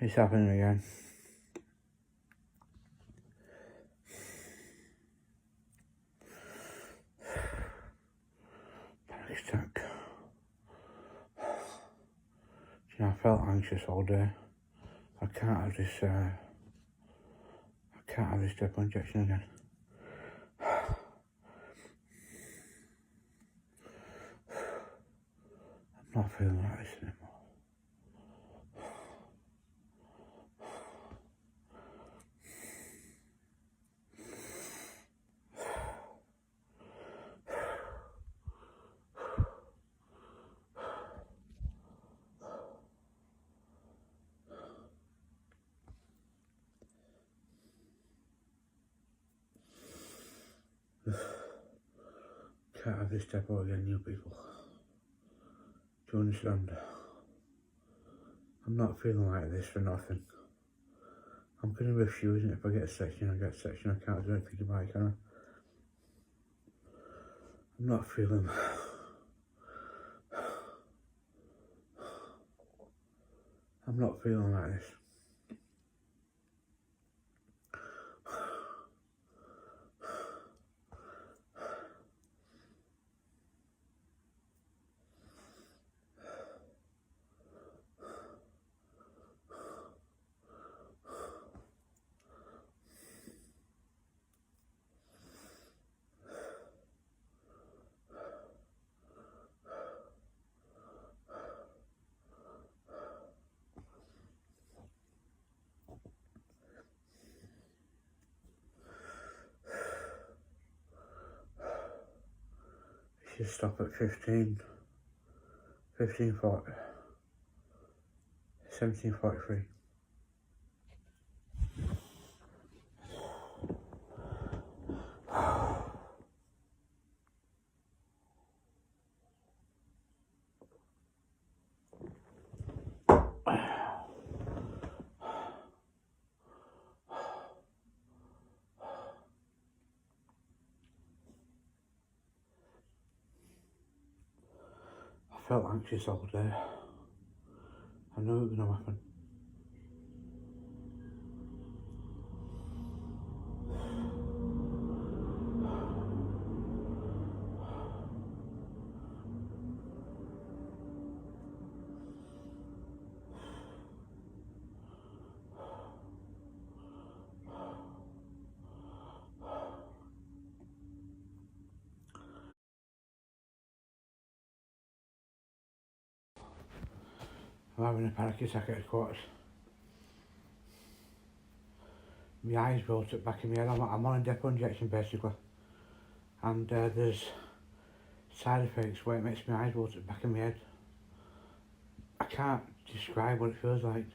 It's happening again. Panic attack. You know, I felt anxious all day. I can't have this depot injection again. I'm not feeling like this anymore. Can't have this depot again, you people. Do you understand? I'm not feeling like this for nothing. I'm going to refuse it. If I get a section, I get a section. I can't do anything about it, can I? I'm not feeling... I'm not feeling like this. It should stop at 15:40, 17:43. I felt anxious all day. I knew it was going to happen. I'm having a panic attack at headquarters. My eyes rolled up back in my head. I'm on a depot injection basically. And there's side effects where it makes my eyes roll up back in my head. I can't describe what it feels like.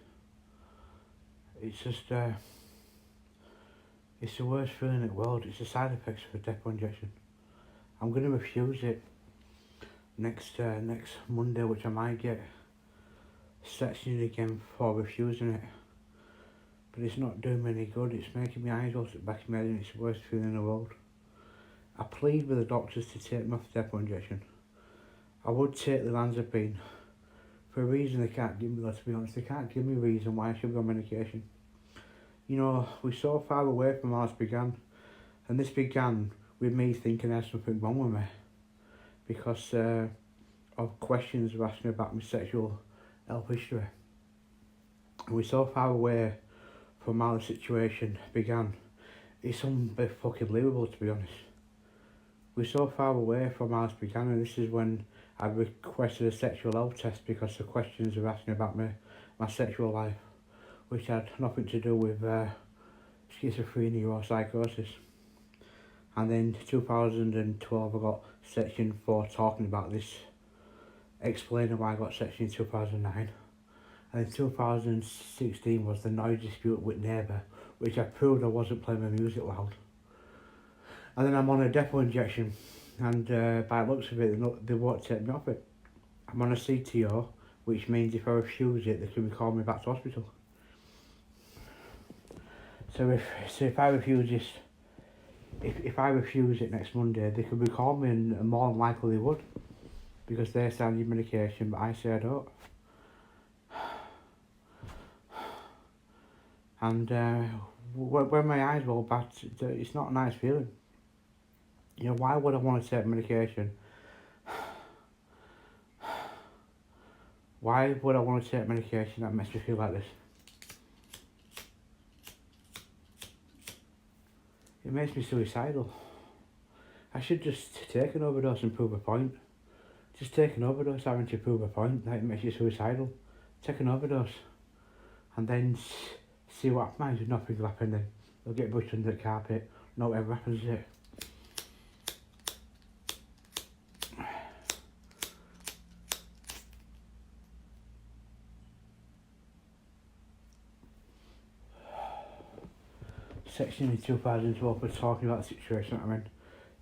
It's just, it's the worst feeling in the world. It's the side effects of a depot injection. I'm going to refuse it next Monday, which I might get sectioned again for refusing it. But it's not doing me any good. It's making my eyes roll to the back of my head and it's the worst feeling in the world. I plead with the doctors to take me off the depot injection. I would take the Lanzapine. For a reason they can't give me, though, to be honest. They can't give me a reason why I should be on medication. You know, we're so far away from how this began. And this began with me thinking there's something wrong with me. Because of questions were asking about my sexual health history. And we're so far away from how the situation began. It's unbelievable, to be honest. We're so far away from how this began, and this is when I requested a sexual health test because the questions were asking about my sexual life, which had nothing to do with schizophrenia or psychosis. And then 2012 I got section 4 talking about this, explaining why I got section in 2009. And in 2016 was the noise dispute with neighbour, which I proved I wasn't playing my music loud. And then I'm on a depot injection, and by the looks of it, they won't take me off it. I'm on a CTO, which means if I refuse it, they can call me back to hospital. So if I refuse this, if I refuse it next Monday, they could recall me, and more than likely they would, because they say I need medication, but I say I don't. And when my eyes roll back, it's not a nice feeling. You know, why would I want to take medication? Why would I want to take medication that makes me feel like this? It makes me suicidal. I should just take an overdose and prove a point. Just take an overdose having to prove a point that it makes you suicidal. Take an overdose and then see what happens. If nothing will happen, then they'll get brushed under the carpet. No whatever happens to it. Section in 2012 was talking about the situation that I'm in.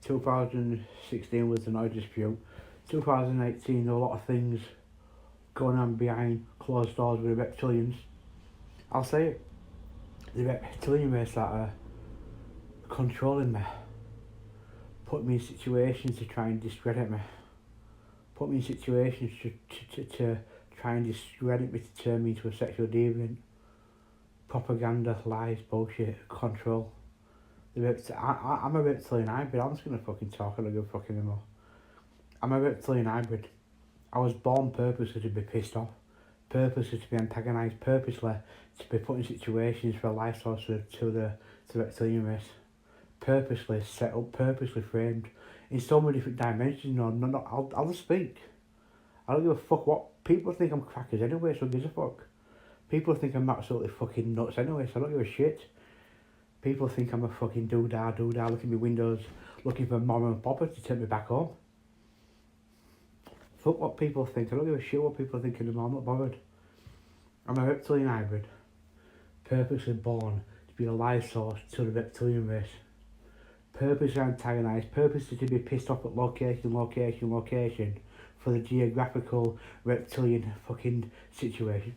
2016 was the noise dispute. 2018 there were a lot of things going on behind closed doors with the reptilians. I'll say it. The reptilian race that are controlling me. Put me in situations to try and discredit me. Put me in situations to try and discredit me, to turn me into a sexual deviant. Propaganda, lies, bullshit, control. I'm a reptilian hybrid. I'm just gonna fucking talk. I don't give a fuck anymore. I'm a reptilian hybrid. I was born purposely to be pissed off, purposely to be antagonised, purposely to be put in situations for a life source to the reptilian race. Purposely set up, purposely framed in so many different dimensions. I'll just speak. I don't give a fuck what people think. I'm crackers anyway, so who gives a fuck? People think I'm absolutely fucking nuts anyway, so I don't give a shit. People think I'm a fucking doodah, looking at my windows, looking for mom and papa to take me back home. Fuck what people think. I don't give a shit what people think anymore. I'm not bothered. I'm a reptilian hybrid, purposely born to be a life source to the reptilian race. Purposely antagonised, purposely to be pissed off at location for the geographical reptilian fucking situation.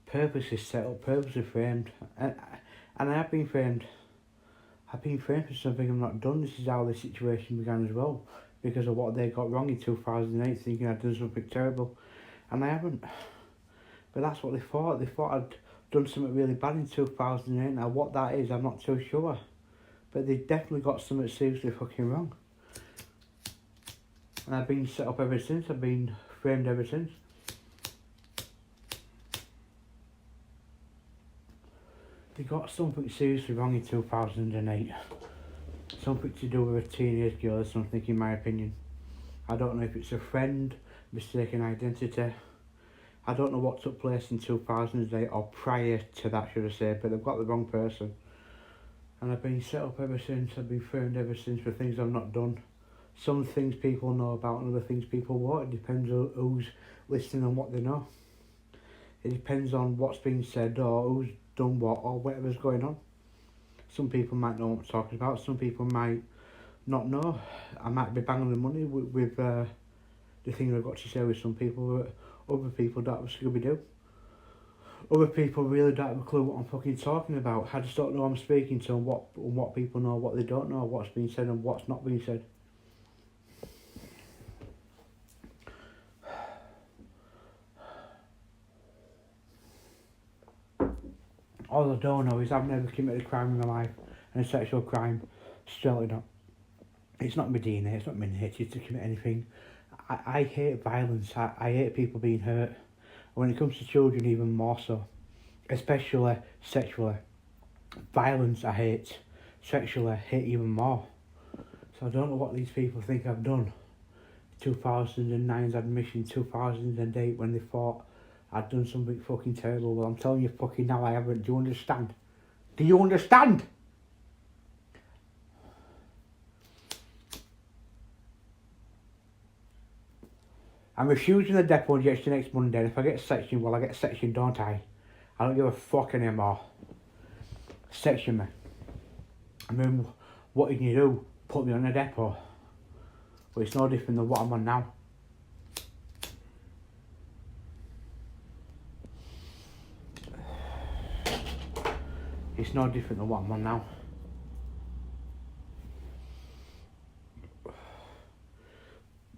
Purposely set up, purposely framed, and I have been framed. I've been framed for something I've not done. This is how the situation began as well, because of what they got wrong in 2008, thinking I'd done something terrible, and I haven't. But that's what they thought. They thought I'd done something really bad in 2008. Now what that is, I'm not too sure, but they definitely got something seriously fucking wrong. And I've been set up ever since. I've been framed ever since. They got something seriously wrong in 2008. Something to do with a teenage girl or something, in my opinion. I don't know if it's a friend, mistaken identity. I don't know what took place in 2008 or prior to that, should I say, but they've got the wrong person. And I've been set up ever since. I've been framed ever since for things I've not done. Some things people know about and other things people won't. It depends on who's listening and what they know. It depends on what's being said or who's done what or whatever's going on. Some people might know what I'm talking about. Some people might not know. I might be banging the money with the thing I've got to say with some people, but other people don't have a Scooby-Doo. Other people really don't have a clue what I'm fucking talking about. I just don't know who I'm speaking to and what people know, what they don't know, what's being said and what's not being said. All I don't know is I've never committed a crime in my life, and a sexual crime, certainly not. It's not my DNA, it's not my nature to commit anything. I hate violence, I hate people being hurt. When it comes to children, even more so. Especially sexually. Violence I hate, sexually I hate even more. So I don't know what these people think I've done. 2009's admission, 2008 when they thought I'd done something fucking terrible. Well, I'm telling you fucking now I haven't. Do you understand? Do you understand? I'm refusing the depot injection next Monday. If I get a section, well, I get a section, don't I? I don't give a fuck anymore. Section me. I mean, what can you do? Put me on a depot. But it's no different than what I'm on now. It's no different than what I'm on now.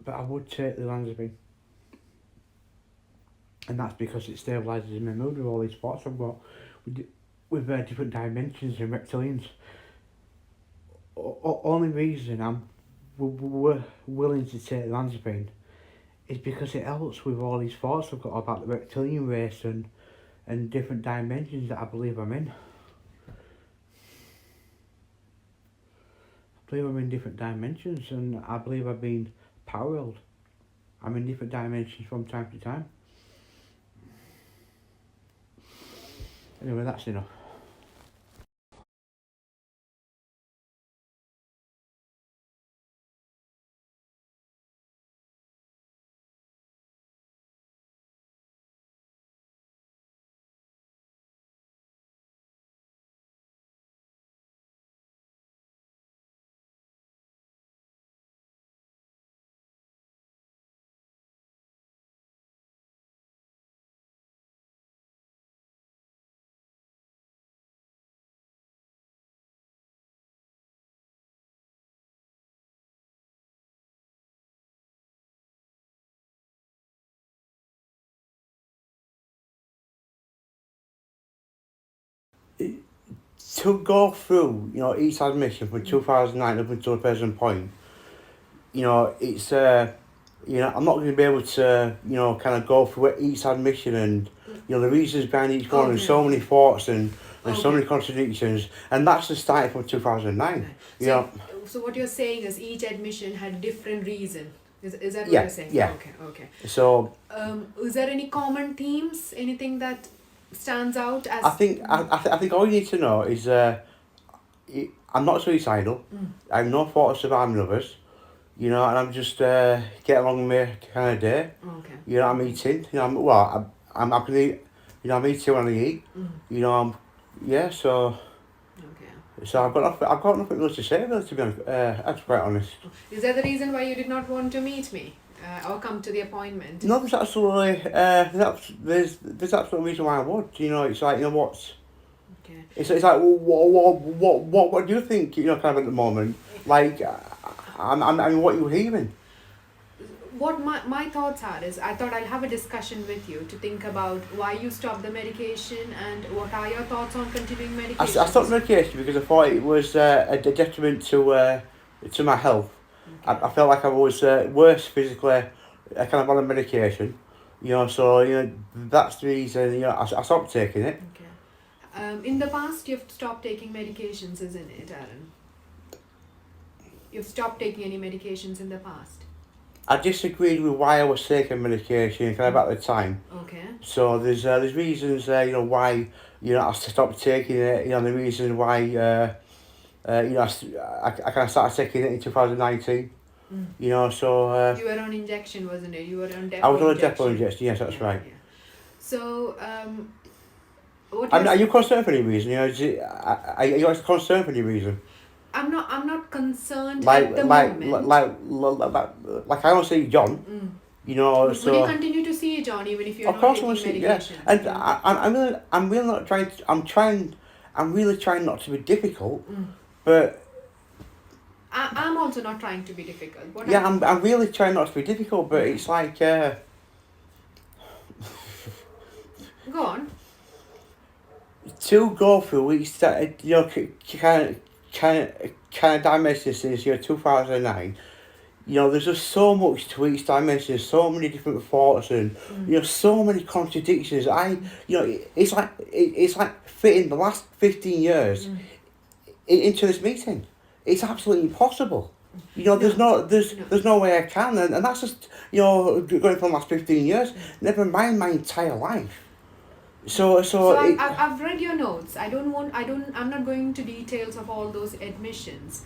But I would take the Lansbury. and that's because it stabilises my mood with all these thoughts I've got with different dimensions and reptilians. Only reason I'm willing to take olanzapine is because it helps with all these thoughts I've got about the reptilian race and different dimensions that I believe I'm in. I believe I'm in different dimensions, and I believe I've been paralleled. I'm in different dimensions from time to time. Anyway, that's enough. To go through, each admission from 2009 up until the present point, it's I'm not going to be able to, kind of go through each admission and, the reasons behind each one, and so many thoughts and so many contradictions, and that's just starting from 2009. So what you're saying is each admission had a different reason. Is that what you're saying? Yeah. Okay. So. Is there any common themes? Anything that stands out as? I think all you need to know is I'm not suicidal. I have no thought of surviving others. And I'm just getting along with my kind of day. Okay. I'm eating. I'm happy. I'm eating when I eat. So. Okay. So I've got nothing else to say really, to be honest. That's quite honest. Is that the reason why you did not want to meet me or come to the appointment? No, there's absolutely there's absolutely reason why I would. It's like what's. Okay. It's like what do you think? Kind of at the moment, like. I mean, what you were hearing? What my thoughts are is I thought I'll have a discussion with you to think about why you stopped the medication and what are your thoughts on continuing medication. I stopped medication because I thought it was a detriment to my health. Okay. I felt like I was worse physically. I kind of on the medication, so that's the reason. I stopped taking it. Okay. In the past, you've stopped taking medications, isn't it, Aaron? You've stopped taking any medications in the past? I disagreed with why I was taking medication kind of at the time. Okay. So there's reasons why I stopped taking it. The reason why I kind of started taking it in 2019. So. You were on injection, wasn't it? You were on depot. I was on a depot injection. Yes, that's right. Yeah. So what? Are you concerned for any reason? Are you actually concerned for any reason? I'm not concerned at the moment. Like I don't see John. Would so. you continue to see John even if you're not taking medication? Yeah. And I'm really not trying. I'm really trying not to be difficult, but. I'm also not trying to be difficult. I'm really trying not to be difficult, but it's like. Go on. To go through each, kind of dimension since 2009. There's just so much to each dimension, so many different thoughts, and so many contradictions. It's like fitting the last 15 years into this meeting. It's absolutely impossible. There's no way I can, and that's just going for the last 15 years. Never mind my entire life. So I've read your notes. I'm not going into details of all those admissions.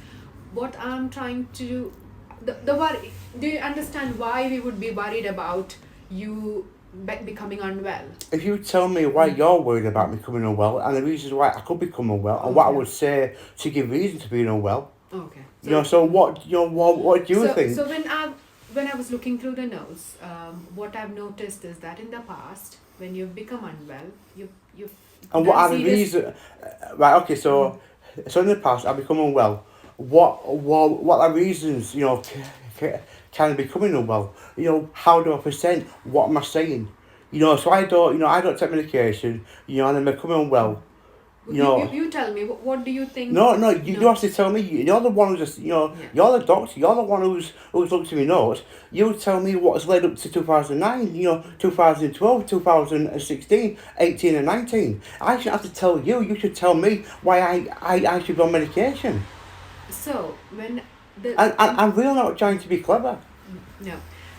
What I'm trying to the worry. Do you understand why we would be worried about you becoming unwell? If you tell me why you're worried about me becoming unwell and the reasons why I could become unwell and what I would say to give reason to being unwell. Okay. So what do you think? So when I was looking through the notes, what I've noticed is that in the past, when you've become unwell, you've. And what are the reasons? Right. Okay. So in the past, I've become unwell. What are reasons? Can I becoming unwell? How do I present? What am I saying? You know, so I don't take medication. You know, and I'm becoming unwell. You know, You tell me, what do you think? no, you have to tell me. You're the one who's just, Yeah. you're the doctor. You're the one who's looked at me notes. You tell me what's led up to 2009. 2012, 2016, 18, and 19. I shouldn't have to tell you. You should tell me why I should be on medication. So when And I'm really not trying to be clever. no,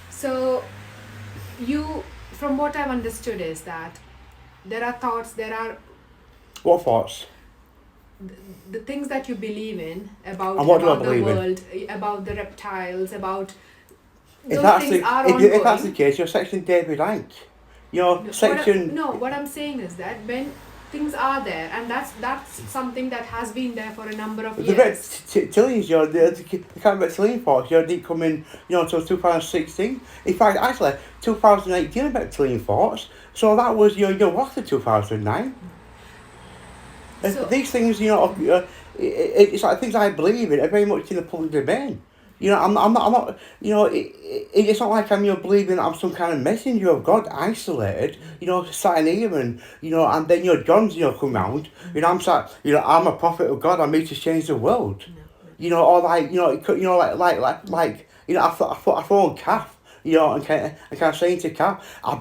so you, from what I've understood is that there are thoughts, there are What thoughts? the things that you believe in about, And what do I about the believe in? world, about the reptiles, about If those that's things the are if that's the ongoing. case, you're section David Icke. No, Section. what I'm saying is that when things are there, and that's something that has been there for a number of The years. reptilians, the kind of reptilian thoughts, didn't come in, until 2016. In fact, actually, 2018 reptilian thoughts. So that was, you're after 2009. So These things, it's like things I believe in are very much in the public domain. I'm not, it's not like I'm, believing that I'm some kind of messenger of God, isolated, sat in here and then, John's, come round, I'm sat, I'm a prophet of God, I'm here to change the world. Or like, I throw on calf, and kind of saying to calf, I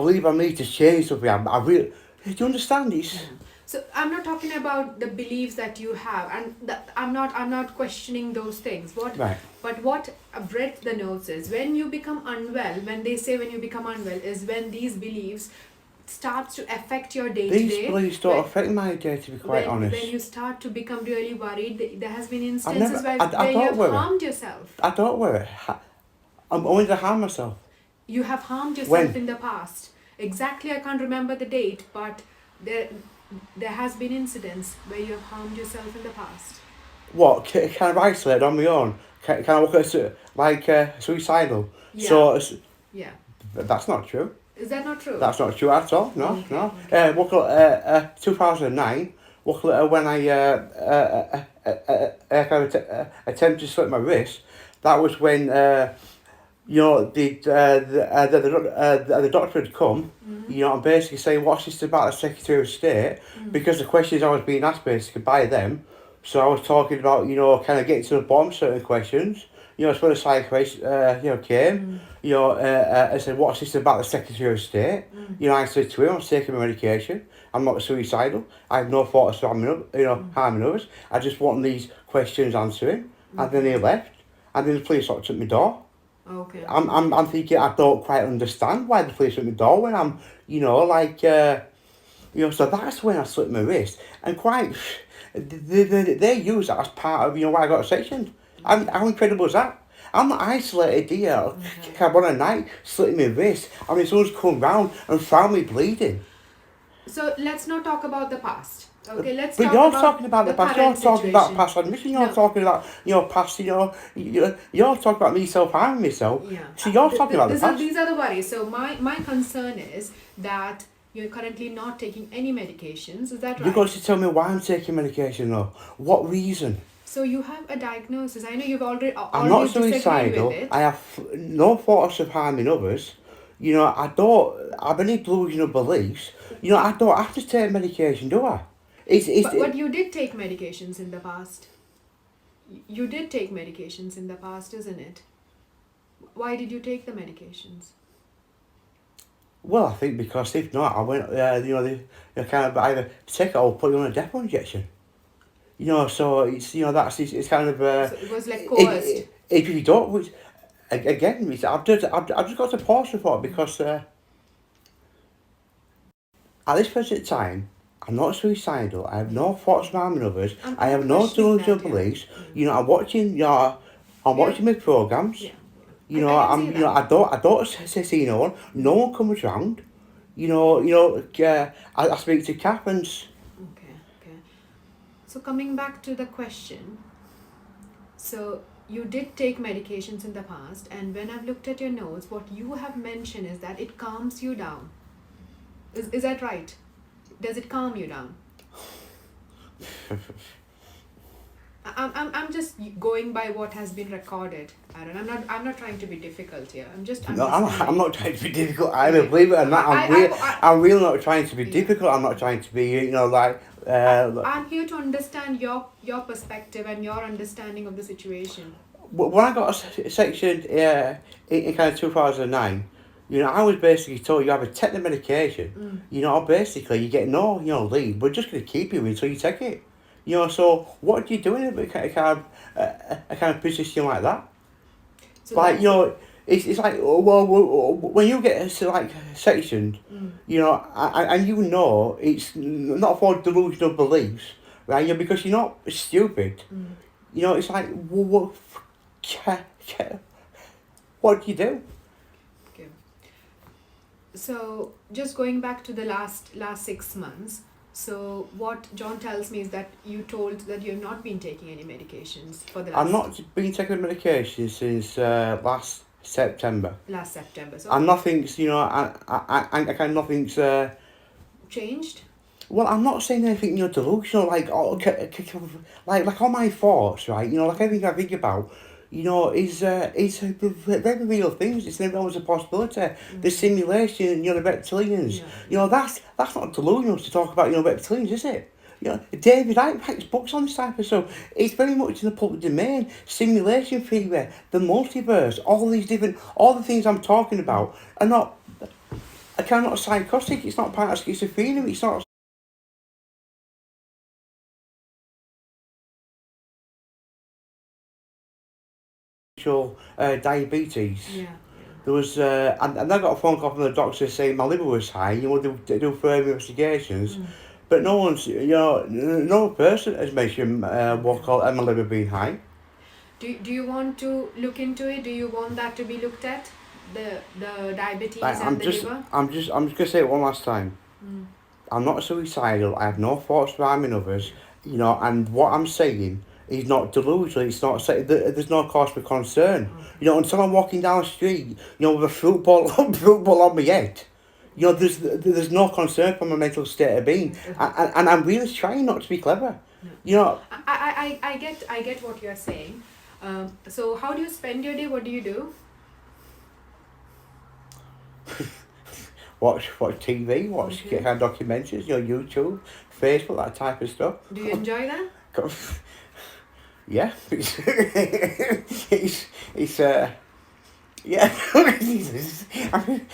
believe I'm here to change something, I really, do you understand this? So I'm not talking about the beliefs that you have, and I'm not questioning those things. Right. But what I've read the notes is when you become unwell. When they say when you become unwell is when these beliefs starts to affect your day to day. These beliefs don't affect my day, to be quite honest. When you start to become really worried, there has been I instances where don't you have worry. harmed yourself. I don't worry. I'm only to harm myself. You have harmed yourself When? in the past. Exactly, I can't remember the date, but there has been incidents where you have harmed yourself in the past. What? Can I isolate on my own? Can I look at it like suicidal? Yeah. So Yeah. that's not true. Is that not true? That's not true at all. No, Okay, no. okay. Look at 2009. Look at when I attempted to slit my wrist. That was when the doctor had come, and basically saying, what's this about the Secretary of State? Because the questions I was being asked basically by them. So I was talking about, kind of getting to the bottom of certain questions. It's when the psychiatrist, came, and said, what's this about the Secretary of State? I said to him, I'm taking my medication. I'm not suicidal. I have no thoughts of harming others. I just want these questions answering. And then he left. And then the police knocked at my door. Okay. I'm thinking I don't quite understand why the police at my door when I'm, so that's when I slit my wrist. And quite, they use that as part of, why I got sectioned. How incredible is that? I'm not isolated here, on a night, slitting my wrist. I mean, someone's come round and found me bleeding. So let's not talk about the past. Okay, let's But talk you're about talking about the past. You're current talking about situation. past admission. You're No. talking about past. You're talking about me self-harming myself. Yeah. So you're talking about the past. These are the worries. So my concern is that you're currently not taking any medications. Is that right? You've got to tell me why I'm taking medication though. What reason? So you have a diagnosis. I know you've already I'm not disagreed suicidal. with it. I have no thoughts of harming others. I don't have any delusional beliefs. I don't have to take medication, do I? But you did take medications in the past. You did take medications in the past, isn't it? Why did you take the medications? Well, I think because if not, I went, they kind of either take it or put you on a depot injection. So it's, it's kind of... So it was like coerced. If you don't, which, again, I've just got to pause for thought because at this present time, I'm not suicidal. I have no thoughts of harming others. I have no delusional beliefs. I'm watching my programs. Yeah. I don't see no one. No one comes round. I speak to Kath. Okay. So coming back to the question, so you did take medications in the past, and when I've looked at your notes, what you have mentioned is that it calms you down. Is that right? Does it calm you down? I'm just going by what has been recorded, Aaron. I'm not trying to be difficult here. I'm just No, I'm understanding. not trying to be difficult either. Yeah. Believe it or not, I'm really not trying to be Yeah. difficult. I'm not trying to be, like. I'm here to understand your perspective and your understanding of the situation. When I got a section in kind of 2009, I was basically told you have a take the medication. Basically you get no, leave. We're just going to keep you until you take it. So what do you do in a kind of position like that? So Like, that's the. it's like, well, when you get like sectioned, Mm. and it's not for delusional beliefs, right? Because you're not stupid. Mm. It's like, well, what do you do? Okay. So just going back to the last 6 months. So what John tells me is that you told that you've not been taking any medications for the I've last not been taking medication since last September. last September. So And nothing's, I kind of nothing's. changed. Well, I'm not saying anything, delusional. Like, like all my thoughts, right? Like everything I think about, is very real things. It's never always a possibility. The simulation, the reptilians. Yeah. That's not delusional to talk about, reptilians, is it? David Icke writes books on this type of stuff. It's very much in the public domain. Simulation theory, the multiverse, all the things I'm talking about are not. I cannot psychotic. It's not part of schizophrenia. It's not diabetes. Yeah. There was, and I got a phone call from the doctor saying my liver was high. They do further investigations, but no one's, no person has mentioned what called my liver being high. Do you want to look into it? Do you want that to be looked at? The diabetes Like, and the liver? I'm just gonna say it one last time. I'm not suicidal. I have no thoughts of harming others. And what I'm saying is not delusional. It's not saying there's no cause for concern. Until I'm walking down the street, with a fruit ball, fruit ball on my head. There's no concern for my mental state of being, and I'm really trying not to be clever. I get what you're saying. So how do you spend your day? What do you do? Watch TV, watch Okay. kind of documentaries, YouTube, Facebook, that type of stuff. Do you enjoy that? Yeah, it's yeah, I mean,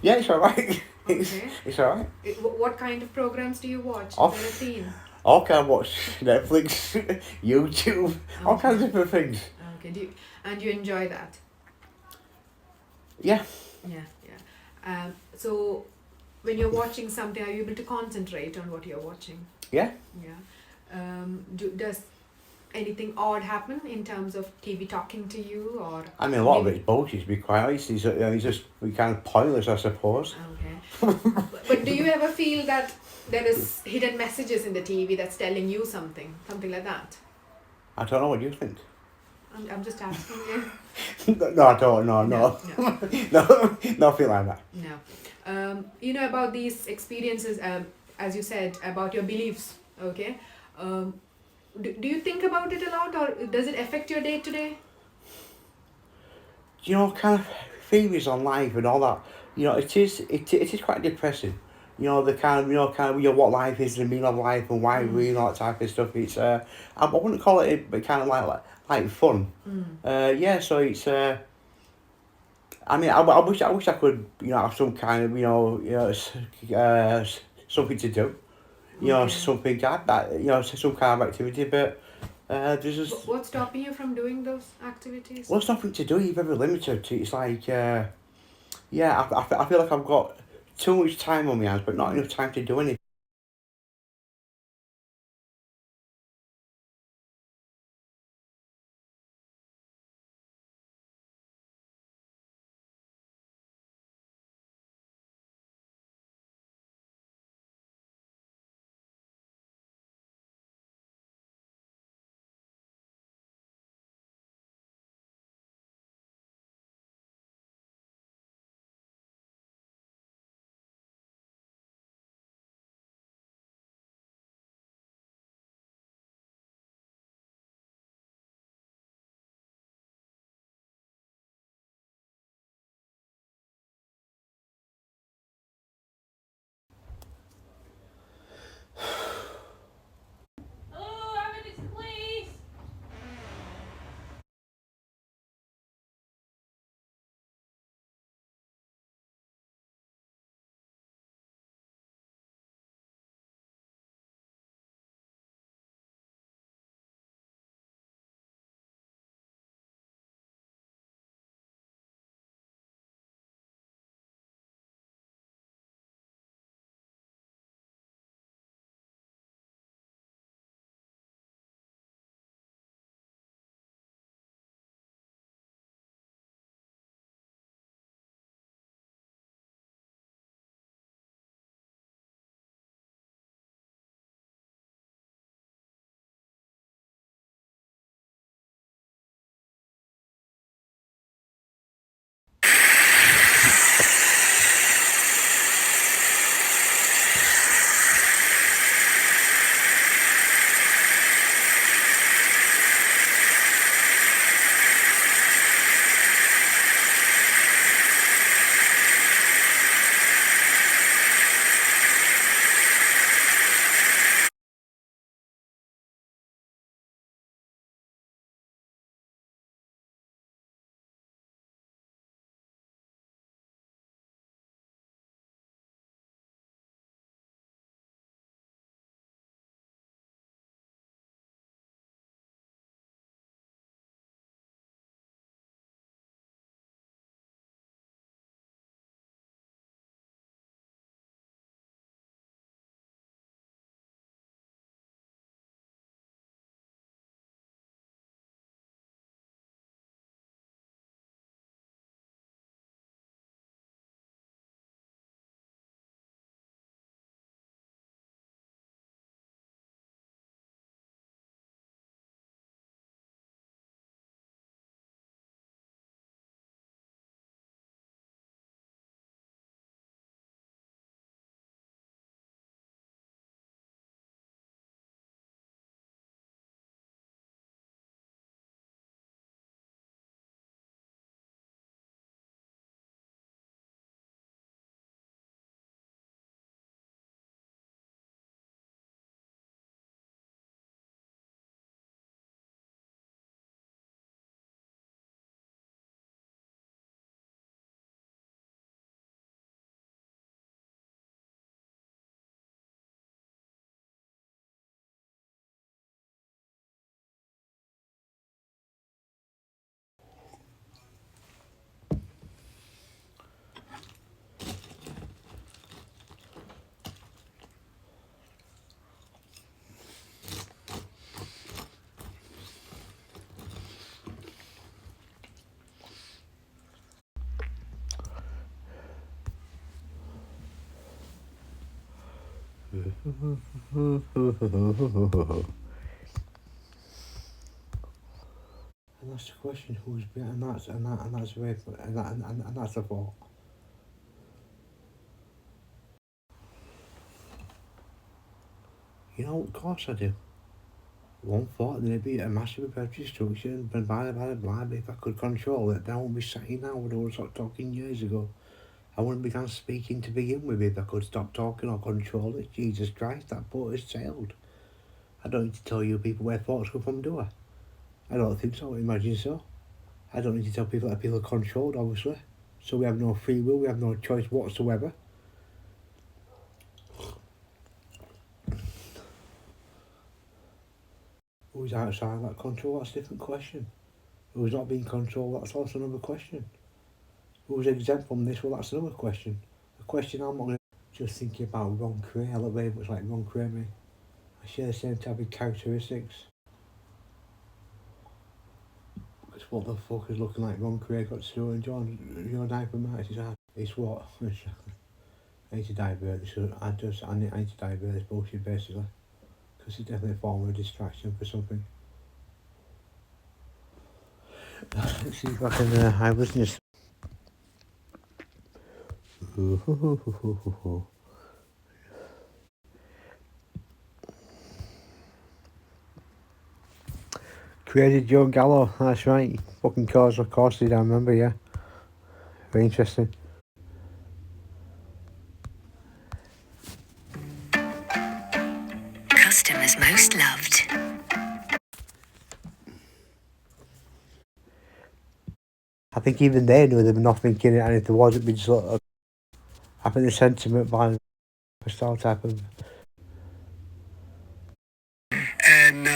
yeah, it's alright. Okay. It's alright. What kind of programs do you watch? Off. Is there a theme? Okay, I watch Netflix, YouTube, all Okay. kinds of different things. Okay. And you enjoy that? Yeah. Yeah. So when you're watching something, are you able to concentrate on what you're watching? Yeah. Yeah. Does anything odd happen in terms of TV talking to you, or? I mean, a lot of it's bullshit, to be quite honest. It's just kind of pointless, I suppose. Okay. But do you ever feel that there is hidden messages in the TV that's telling you something like that? I don't know what you think. I'm just asking you. No, I don't. No. No. No, nothing like that. No. About these experiences, as you said, about your beliefs, okay? Do you think about it a lot, or does it affect your day to day? Kind of theories on life and all that. It is quite depressing. The kind of what life is, the meaning of life, and why we, all that type of stuff. It's I wouldn't call it, but kind of like fun. Yeah. So it's I mean, I wish I could, have some kind of, something to do. Okay. Something like that. Some kind of activity, but there's just. What's stopping you from doing those activities? Well, it's nothing to do. You're very limited. It's like, yeah, I feel like I've got too much time on my hands, but not enough time to do anything. And that's the question, who's better, and that's the way, and that's the fault. You know, of course I do. One thought, there'd be a massive amount of destruction, but blah, but if I could control it, then I wouldn't be sat here now when I was talking years ago. I wouldn't begin speaking to begin with if I could stop talking or control it. Jesus Christ, that boat has sailed. I don't need to tell you people where thoughts come from, do I? I don't think so, imagine so. I don't need to tell people that people are controlled, obviously. So we have no free will, we have no choice whatsoever. Who's outside that control? That's a different question. Who's not being controlled? That's also another question. Who's exempt from this? Well, that's another question. A question I'm not going to just thinking about Ron Cray. I love very much like Ron Cray, me. I share the same type of characteristics. Because what the fuck is looking like Ron Cray got to do and John, your diaper match is hard. It's what? I need to divert this. I need to divert this bullshit basically. Because it's definitely a form of distraction for something. Let's see if I can, I was just... Created Joe Gallo, that's right. Fucking cause, of course, did I remember, yeah. Very interesting. Customers most loved. I think even they knew they were not thinking it, and if there wasn't been sort of, I think the sentiment behind the style type of... And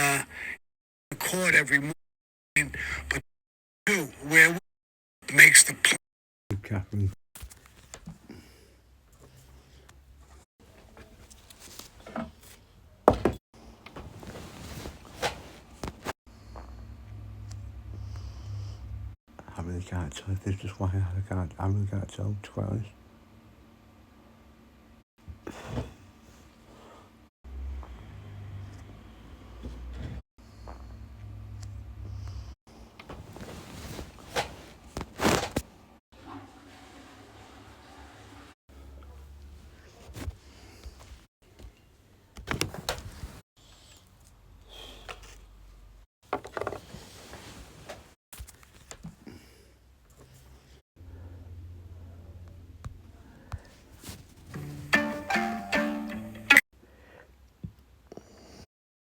record every morning, but two, where makes the plan. Catherine. I really can't tell if this is why I really can't tell, to be quite honest.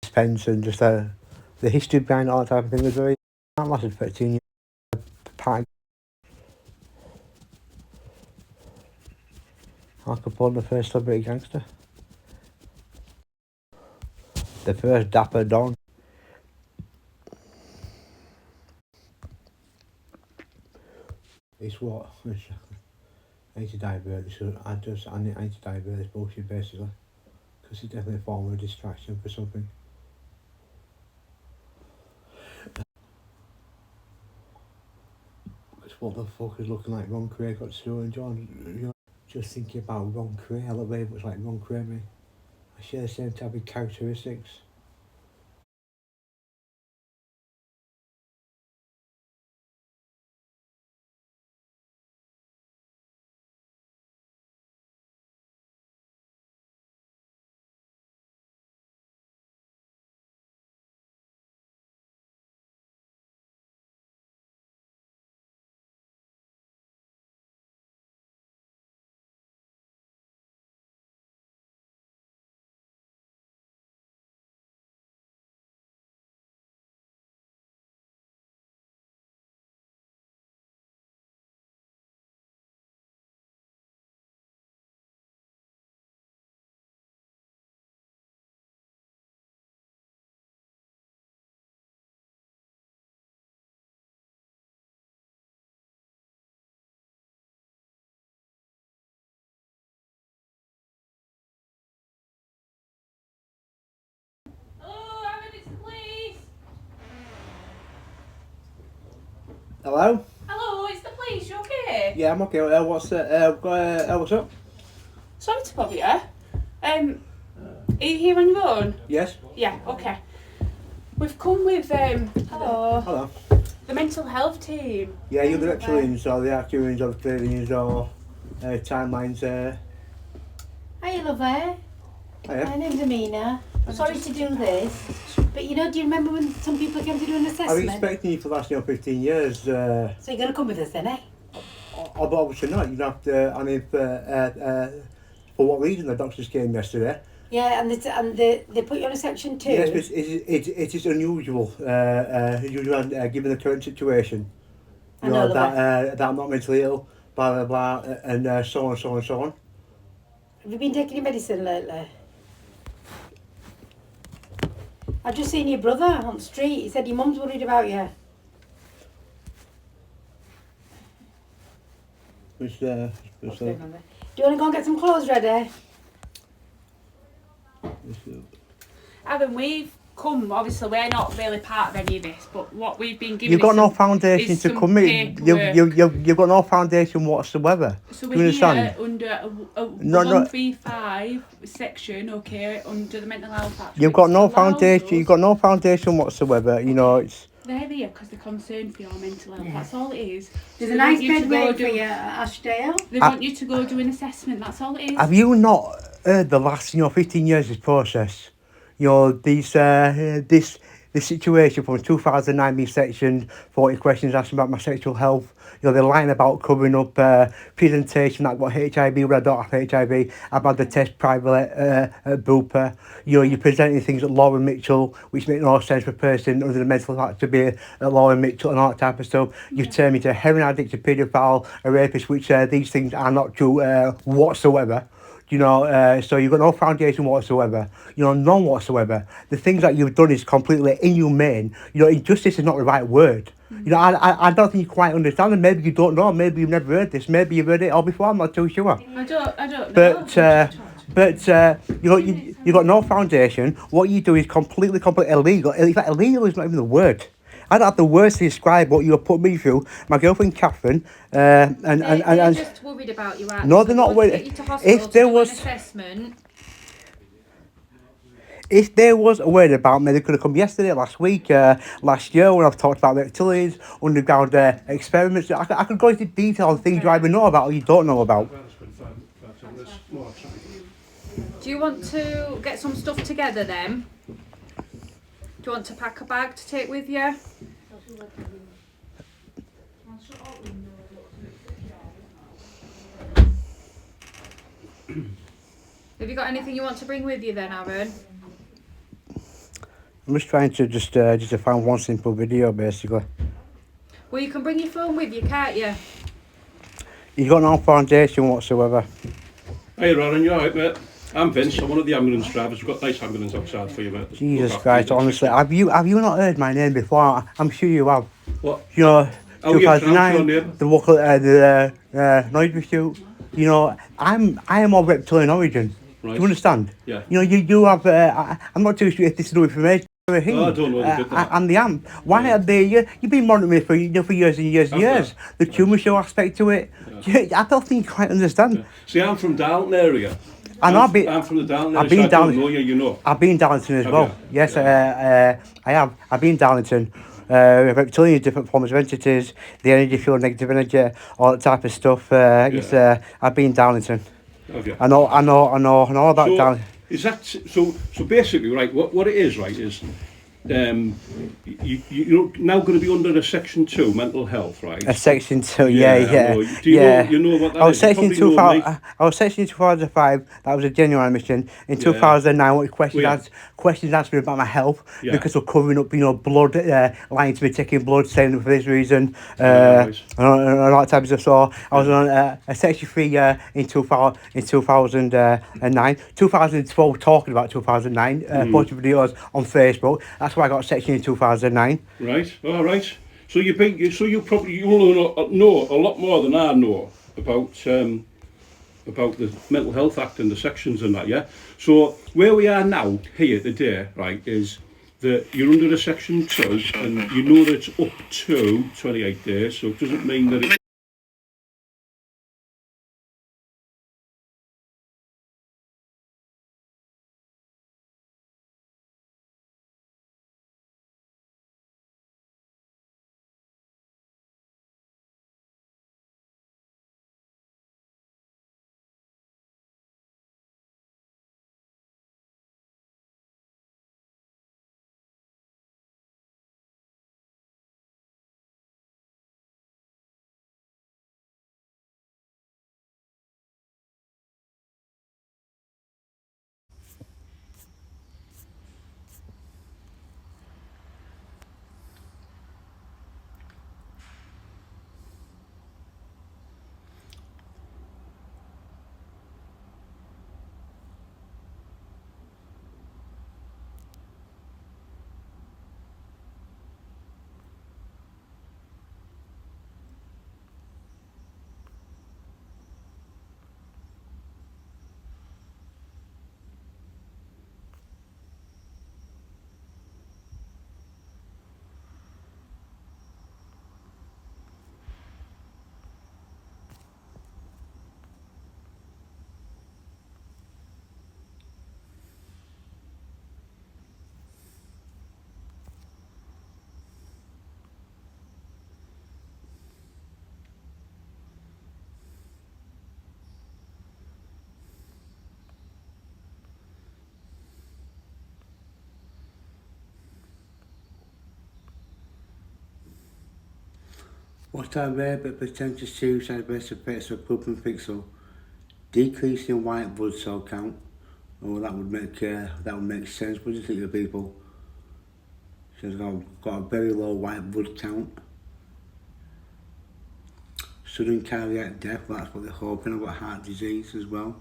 Suspense and just the history behind all that type of thing was very... That lasted 13 years. Al Capone, the first celebrity gangster. The first Dapper Don. It's what? I need to divert this. I need to divert this bullshit basically. Because it's definitely a form of distraction for something. Because what the fuck is looking like Ron Cray got to do and John, you know, just thinking about Ron Cray. I love very much like Ron Cray, me. I share the same type of characteristics. Hello? Hello, it's the police, you okay? Yeah, I'm okay. What's up? Sorry to bother you. Are you here on your own? Yes. Yeah, okay. We've come with, hello, Hello. the mental health team. Yeah, you're the reptilians or the Arcturians or the Pleiadians or timelines. Hi, lover. Hiya. My name's Amina. Sorry to do this, but do you remember when some people came to do an I've been assessment? expecting you for the last 15 years. So you're going to come with us then, eh? But obviously not. You have to. I mean, for what reason the doctors came yesterday? Yeah, and they put you on a section 2. Yes, but it is unusual. Given the current situation. I know, that I'm not mentally ill. Blah blah blah, and so on, so on, so on. Have you been taking your medicine lately? I've just seen your brother on the street. He said your mum's worried about you. Which, What's going on there? Do you want to go and get some clothes ready? Haven't we've come, obviously we're not really part of any of this, but what we've been given You've got is no some- foundation is to some come in. paperwork. You've got no foundation whatsoever. So Do you we're understand? here under a No, no. 135 section, okay, under the Mental Health Act. You've got which no allows foundation. us- You've got no foundation whatsoever. It's. They're here because they're concerned for your mental health. That's all it is. There's They a nice want you to bed go waiting for do- you at Ashdale. They want you to go do an assessment. That's all it is. Have you not heard the last 15 years of this process? This situation from 2009 being sectioned, 40 questions asking about my sexual health. They're lying about covering up presentation that I've got HIV when I don't have HIV. I've had the test private at Bupa. You're presenting things at Lauren Mitchell, which make no sense for a person under the mental act to be at Lauren Mitchell and all that type of stuff. You've turned me to a heroin addict, a paedophile, a rapist, which these things are not true whatsoever. So you've got no foundation whatsoever, none whatsoever. The things that you've done is completely inhumane. Injustice is not the right word. I don't think you quite understand, and maybe you don't know, maybe you've never heard this, maybe you've heard it all before, I'm not too sure. I don't know. You've got no foundation. What you do is completely illegal. In fact, illegal is not even the word. I don't have the words to describe what you have put me through. My girlfriend Catherine, They're just worried about you. No, they're not worried. Get you to hospital If there to do was- an assessment. If there was a word about me, they could have come yesterday, last week, last year when I've talked about reptilians, underground experiments. I could go into detail on things you either know about or you don't know about. Do you want to get some stuff together then? Do you want to pack a bag to take with you? Have you got anything you want to bring with you then, Aaron? I'm just trying to just to find one simple video, basically. Well, you can bring your phone with you, can't you? You've got no foundation whatsoever. Hey Ron, you alright mate? I'm Vince, I'm one of the ambulance drivers. We've got nice ambulance outside for you mate. Jesus Look after Christ, you. honestly, have you not heard my name before? I'm sure you have. What? Oh, yeah, pronounce your 2009, name. the noise pursuit. I am of reptilian origin. Right. Do you understand? Yeah. You have. I'm not too sure if this is new information. Oh, I don't know the bit that. And the amp. Why are they? You've been monitoring me for years and years and Have I? years. The tumour show aspect to it. I don't think you quite understand. See, I'm from Darlington area. And I'm from the Darlington area, I've been so I down. don't know you. I've been Darlington as Have well. you? Yes, I have. I've been Darlington. Reptilian, different forms of entities, the energy field, negative energy, all that type of stuff. I've been Darlington. Have you? I know all that. So, Darlington. is that so basically right? What it is right is, you're now going to be under a section 2 mental health, right? A section 2, Yeah, I yeah. know. Do you know- you know what that I was is? You section probably know, mate. 2000. I was section 2005. That was a genuine admission. In 2009, what questions asked me about my health Yeah. because of covering up, blood, lying to me, taking blood, saying for this reason, Right. and all that type of stuff. So I was on a section 3 in 2009, 2012, talking about 2009, posting videos on Facebook. That's why I got section in 2009. Right. All right. So you probably know a lot more than I know about the Mental Health Act and the sections and that. Yeah. So where we are now here today, right, is that you're under a section 2 and you know that it's up to 28 days. So it doesn't mean that it's What are rare but potential serious adverse effects of Clubman Fixel? Decrease in white blood cell count. Oh, that would make sense, wouldn't it, to people? She's got a very low white blood count. Sudden cardiac death, that's what they're hoping. I've got heart disease as well.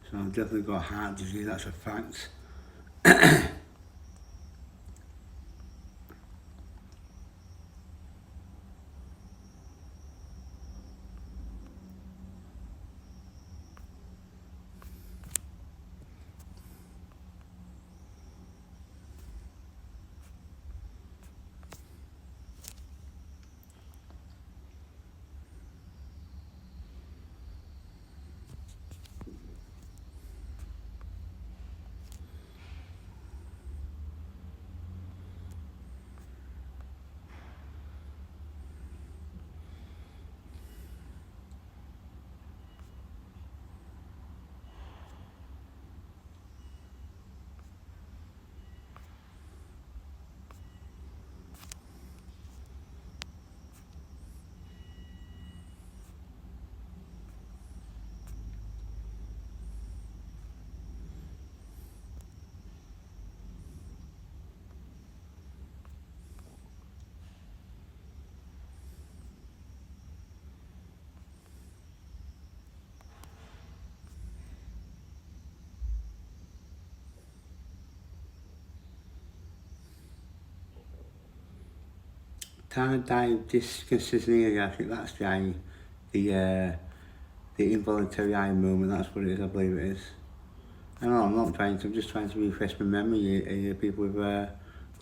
So I've definitely got heart disease, that's a fact. Tardive dyskinesia, I think that's the involuntary eye movement, that's what it is, I believe it is. I know, I'm just trying to refresh my memory, people with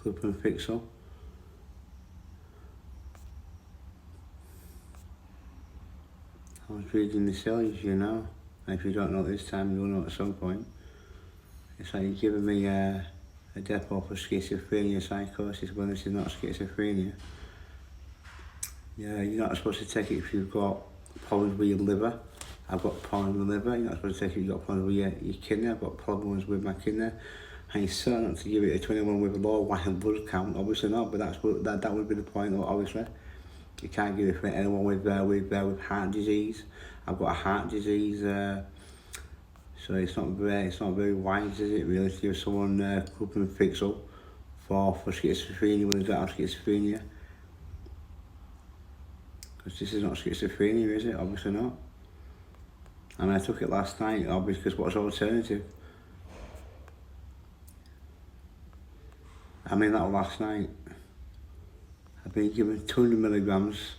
Clubman Fixel. I was reading the series, you know, and if you don't know this time, you'll know at some point. It's like you're giving me a depot for schizophrenia psychosis when this is not schizophrenia. Yeah, you're not supposed to take it if you've got problems with your liver. I've got problems with liver. You're not supposed to take it if you've got problems with your kidney. I've got problems with my kidney. And you're certain not to give it to anyone with a low white blood count. Obviously not, but that would be the point, obviously. You can't give it to anyone with heart disease. I've got a heart disease, so it's not very wise, is it, really, to give someone Clubman Fixel for schizophrenia when they don't have schizophrenia. Because this is not schizophrenia, is it? Obviously not. And I took it last night, obviously, because what's the alternative? I mean, that was last night. I've been given 200 milligrams,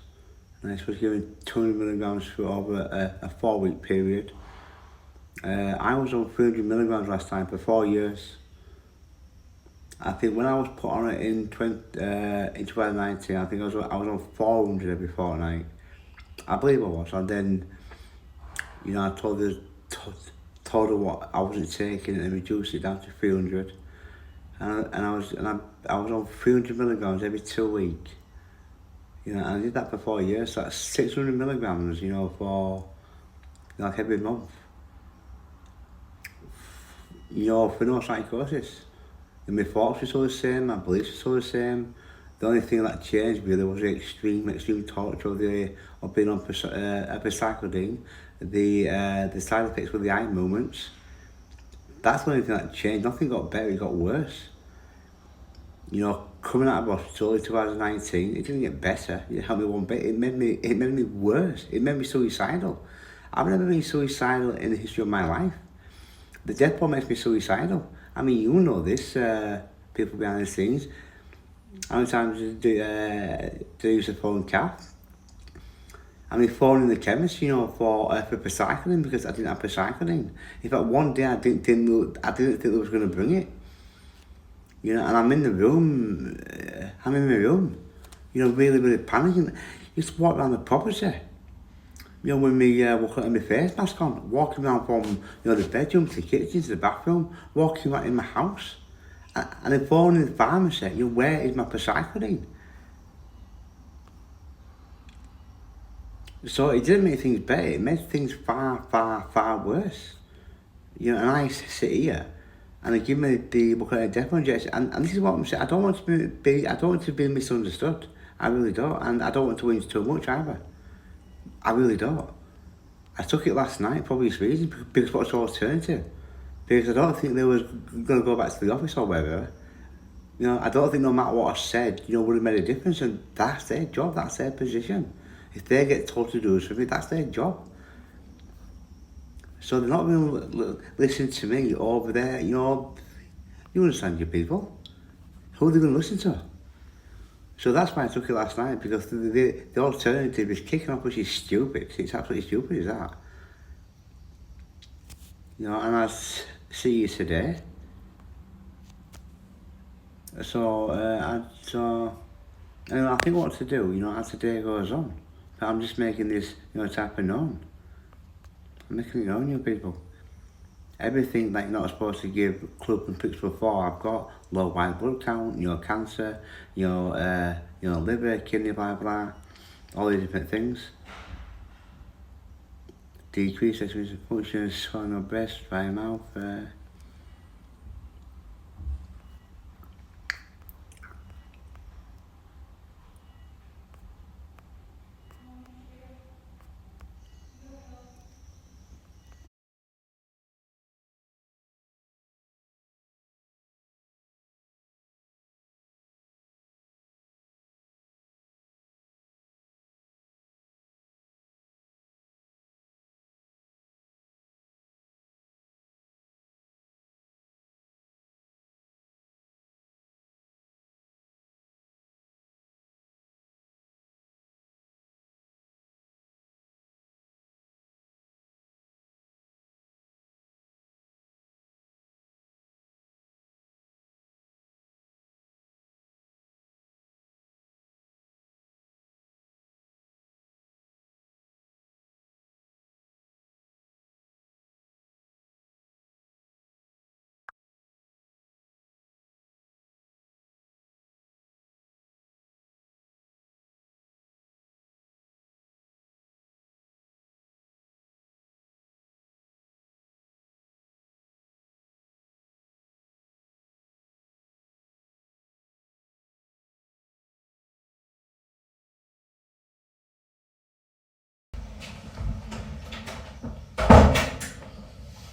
and I was given 200 milligrams for over a 4-week period. I was on 300 milligrams last time for 4 years. I think when I was put on it in 2019, I think I was on 400 every fortnight. I believe I was, and then, you know, I told her what I wasn't taking and reduced it down to 300. And I was on 300 milligrams every 2 weeks. You know, and I did that for 4 years. So that's 600 milligrams, you know, for like every month. You know, for no psychosis. And my thoughts were still the same, my beliefs were still the same. The only thing that changed really was the extreme torture of being on epiciclidine, the side effects with the eye movements. That's the only thing that changed. Nothing got better, it got worse. You know, coming out of hospital in 2019, it didn't get better. It helped me one bit. It made me worse. It made me suicidal. I've never been suicidal in the history of my life. The death blow makes me suicidal. I mean, you know this, people behind the scenes. How many times do you use the phone cath? I mean, phoning the chemist, you know, for Picycline, because I didn't have Picycline. In fact, one day I didn't think they was going to bring it. You know, and I'm in my room, you know, really panicking. Just walk around the property, you know, with me walking my face mask on, walking around from, you know, the bedroom to the kitchen to the bathroom, walking around in my house, and then phoning the pharmacy, you know, where is my Picycline? So it didn't make things better, it made things far worse. You know, and I sit here and they give me the death injection, and this is what I'm saying. I don't want to be misunderstood. I really don't. And I don't want to win too much either. I really don't. I took it last night for obvious reasons, because what's the alternative? Because I don't think they was going to go back to the office or whatever. You know, I don't think no matter what I said, you know, would have made a difference. And that's their job, that's their position. If they get told to do something, that's their job. So they're not going to listen to me over there, you know. You understand your people. Who are they going to listen to? So that's why I took it last night, because the alternative is kicking off, which is stupid. It's absolutely stupid, is that? You know, and I see you today. So, and I think what to do, you know, as the day goes on. But I'm just making this, you know, to happen known. I'm making it known, you people. Everything that you're not supposed to give Club and Pixel for, I've got low white blood count, you know, cancer, you know, liver, kidney, blah, blah, all these different things. Decrease sexual function, swelling of breast, dry mouth,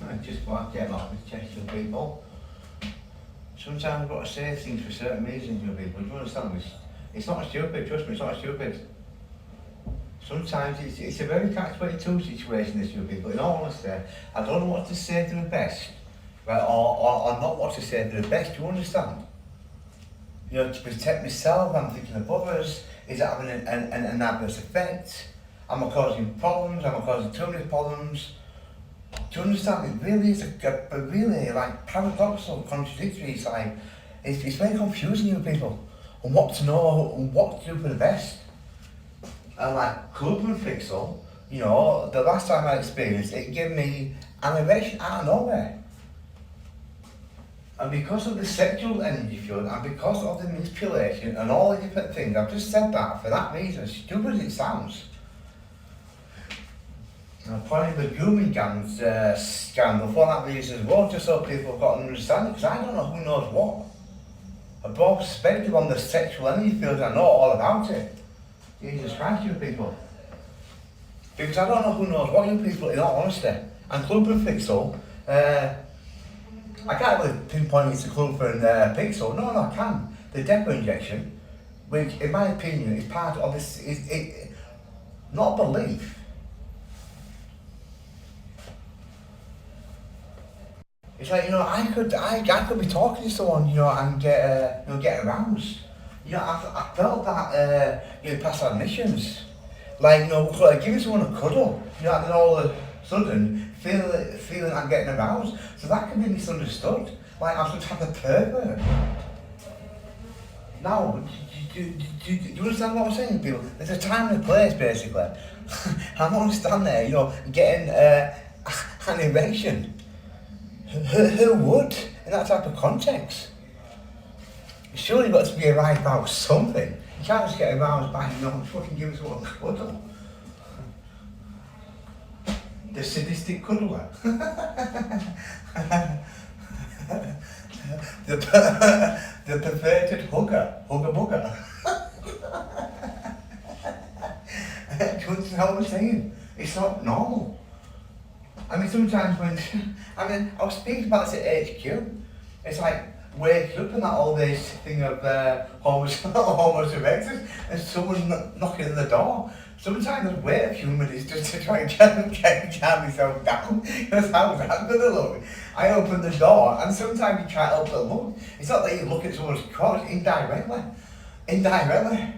I just want to get off with chest, you people. Sometimes I've got to say things for certain reasons, you people. Do you understand? It's not stupid, trust me, it's not stupid. Sometimes it's a very catch-22 situation, this, you people. In all honesty, I don't know what to say to the best, right, or not what to say to the best, do you understand? You know, to protect myself, I'm thinking of others. Is it having an adverse effect? Am I causing problems? Am I causing too many problems? Do you understand? It really is a really like paradoxical, contradictory. It's like it's very confusing, you people, on what to know and what to do for the best. And like Club and Fixel, you know, the last time I experienced it, gave me an erection out of nowhere. And because of the sexual energy field, and because of the manipulation and all the different things, I've just said that for that reason, as stupid as it sounds. And appointing the grooming gangs scandal for that reason as well, just so people have got an understanding, because I don't know who knows what. A broad perspective on the sexual energy field, I know all about it. Jesus Christ, you people. Because I don't know who knows what, you people, in all honesty. And Club and Pixel, I can't really pinpoint it to Club and Pixel. No, I can. The depot injection, which in my opinion is part of this, is not belief. It's like, you know, I could be talking to someone, you know, and get aroused. You know, I felt that past admissions, like, you know, giving someone a cuddle, you know, and then all of a sudden feeling I'm getting aroused. So that can be misunderstood. Like I'm some type of pervert. Now, do you understand what I'm saying, people? There's a time and a place, basically. I'm not understand there, you know, getting an erection. Who would, in that type of context? Surely you've got to be aroused about something. You can't just get aroused by, you know, fucking giving someone a cuddle. The sadistic cuddler. the perverted hugger bugger. saying. It's not normal. I mean, sometimes when, I mean, I was speaking about this at HQ. It's like waking up and that all this thing of homo erectus and someone knocking on the door. Sometimes the weight of human is just to try and calm myself down. That's how that's gonna look. I open the door and sometimes you try to open the look. It's not that you look at someone's crotch indirectly. Indirectly.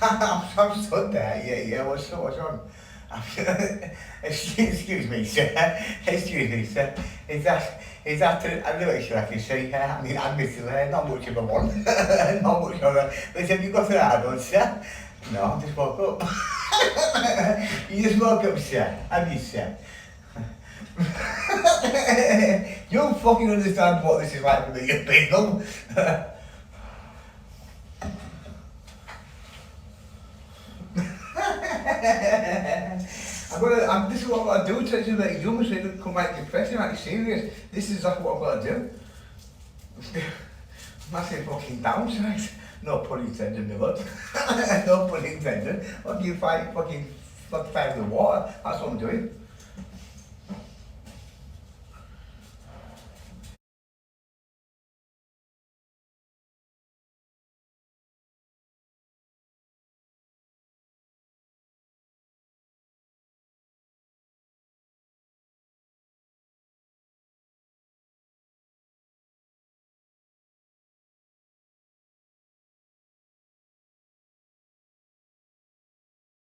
I'm stood there, yeah, what's on? Excuse me, sir. Excuse me, sir. Is that I'm not sure I can say I mean, admittedly, not much of a one. Not much of a, listen, you got an hard one, sir? No, I just woke up. You just woke up, sir, have you, sir? You don't fucking understand what this is like for me, you people. This is what I've got to do to make you so you don't come back depression, like serious. This is exactly what I've got to do. Massive fucking downside. No pun intended, my lord. No pun intended. What do you fight fucking fight in the water? That's what I'm doing.